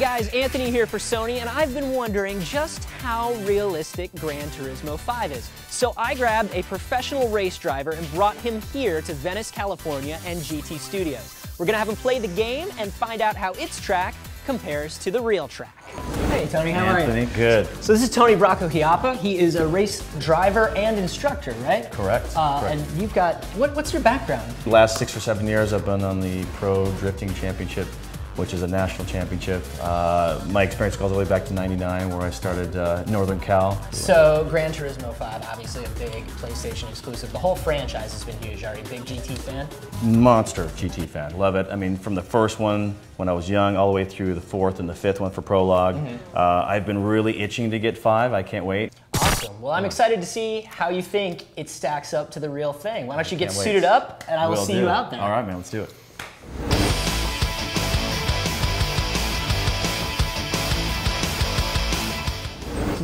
guys, Anthony here for Sony, and I've been wondering just how realistic Gran Turismo 5 is. So I grabbed a professional race driver and brought him here to Venice, California and GT Studios. We're gonna have him play the game and find out how its track compares to the real track. Hey Tony, how are you? Anthony, good. So this is Tony Bracco-Chiappa. He is a race driver and instructor, right? Correct. And you've got, what's your background? The last 6 or 7 years I've been on the Pro Drifting Championship, which is a national championship. My experience goes all the way back to '99 where I started Northern Cal. So Gran Turismo 5, obviously a big PlayStation exclusive. The whole franchise has been huge. Are you a big GT fan? Monster GT fan, love it. I mean, from the first one when I was young all the way through the 4th and the 5th one for Prologue. I've been really itching to get 5, I can't wait. Awesome, well I'm excited to see how you think it stacks up to the real thing. Why don't you get suited up and I will see you out there. All right man, let's do it.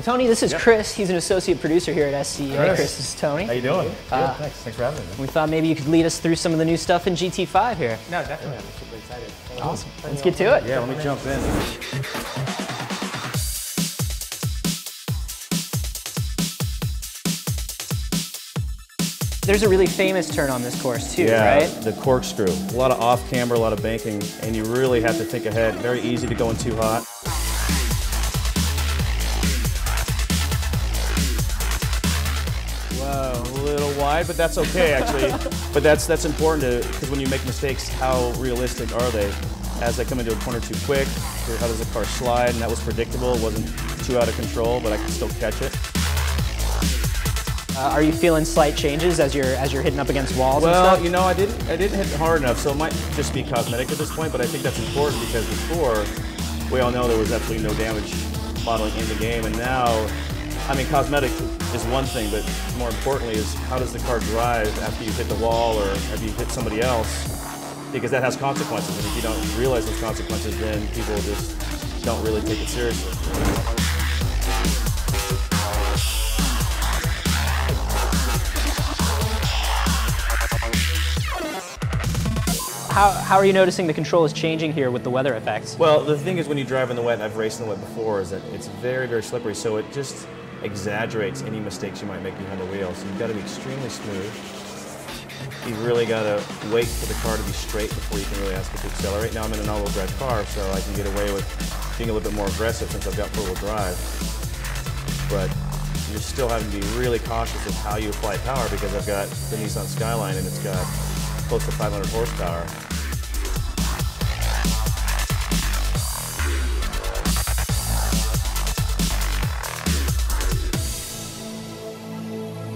Tony, this is Chris. He's an associate producer here at SGNL. Chris, this is Tony. How you doing? Good, thanks. Thanks for having me. We thought maybe you could lead us through some of the new stuff in GT5 here. No, definitely. I'm super excited. Awesome. Let's get to it. Yeah, let me jump in. There's a really famous turn on this course too, right? The corkscrew. A lot of off-camber, a lot of banking, and you really have to think ahead. Very easy to go in too hot. A little wide, but that's okay actually. But that's important because when you make mistakes, how realistic are they? As I come into a corner too quick, or how does the car slide? And that was predictable. It wasn't too out of control, but I could still catch it. Are you feeling slight changes as you're hitting up against walls? Well, and stuff? you know, I didn't hit hard enough, so it might just be cosmetic at this point. But I think that's important because before, we all know there was absolutely no damage modeling in the game, and now, I mean, cosmetic is one thing, but more importantly is how does the car drive after you hit the wall or after you hit somebody else? Because that has consequences, and if you don't realize those consequences, then people just don't really take it seriously. How are you noticing the control is changing here with the weather effects? Well, the thing is when you drive in the wet, and I've raced in the wet before, is that it's very, very slippery, so it just exaggerates any mistakes you might make behind the wheel. So you've got to be extremely smooth. You've really got to wait for the car to be straight before you can really ask it to accelerate. Now I'm in an all-wheel drive car, so I can get away with being a little bit more aggressive since I've got four-wheel drive. But you're still having to be really cautious of how you apply power because I've got the Nissan Skyline and it's got close to 500 horsepower.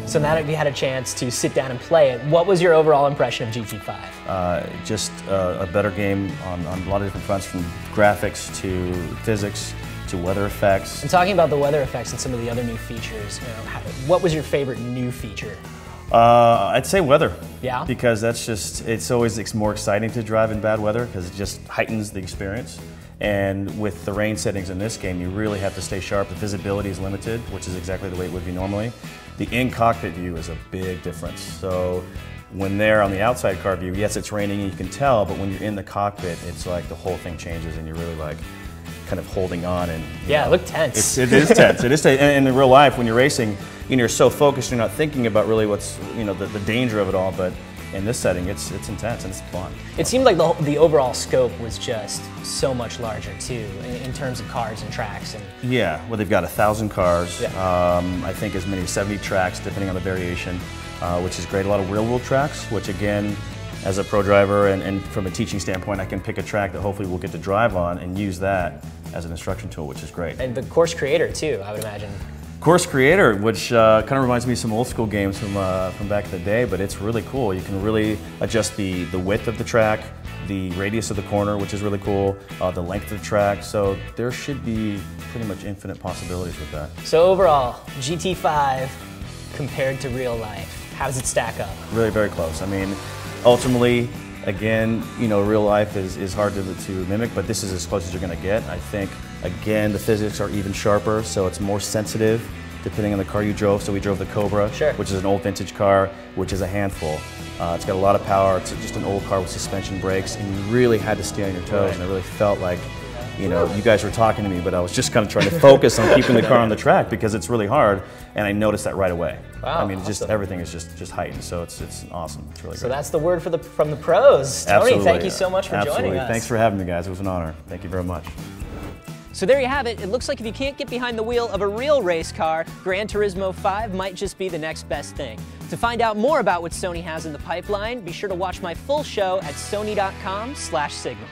So now that we had a chance to sit down and play it, what was your overall impression of GT5? Just a better game on a lot of different fronts, from graphics to physics to weather effects. And talking about the weather effects and some of the other new features, you know, what was your favorite new feature? I'd say weather. Yeah? Because that's just, it's always more exciting to drive in bad weather because it just heightens the experience. And with the rain settings in this game, you really have to stay sharp. The visibility is limited, which is exactly the way it would be normally. The in-cockpit view is a big difference. So when they're on the outside car view, yes, it's raining and you can tell, but when you're in the cockpit, it's like the whole thing changes and you're really like kind of holding on. And yeah, it looked tense. It is tense. It is tense. And in real life, when you're racing, you know, you're so focused, you're not thinking about really what's, you know, the danger of it all. But in this setting, it's intense and it's fun. It seemed like the overall scope was just so much larger too, in terms of cars and tracks. And yeah, well, they've got 1,000 cars. Yeah. I think as many as 70 tracks, depending on the variation, which is great. A lot of real-world tracks, which again, as a pro driver and from a teaching standpoint, I can pick a track that hopefully we'll get to drive on and use that as an instruction tool, which is great. And the course creator too, I would imagine. Course Creator, which kind of reminds me of some old school games from back in the day, but it's really cool. You can really adjust the width of the track, the radius of the corner, which is really cool, the length of the track, so there should be pretty much infinite possibilities with that. So overall, GT5 compared to real life, how does it stack up? Really very close. I mean, ultimately, again, you know, real life is hard to mimic, but this is as close as you're going to get. I think, again, the physics are even sharper, so it's more sensitive depending on the car you drove. So we drove the Cobra, which is an old vintage car, which is a handful. It's got a lot of power. It's just an old car with suspension brakes, and you really had to stay on your toes, and it really felt like you know, you guys were talking to me, but I was just kind of trying to focus on keeping the car on the track because it's really hard, and I noticed that right away. Wow, I mean, awesome. just everything is just heightened, so it's awesome. It's really great. So that's the word from the pros. Tony, Absolutely. thank you so much for joining us. Thanks for having me, guys. It was an honor. Thank you very much. So there you have it. It looks like if you can't get behind the wheel of a real race car, Gran Turismo 5 might just be the next best thing. To find out more about what Sony has in the pipeline, be sure to watch my full show at sony.com/signal.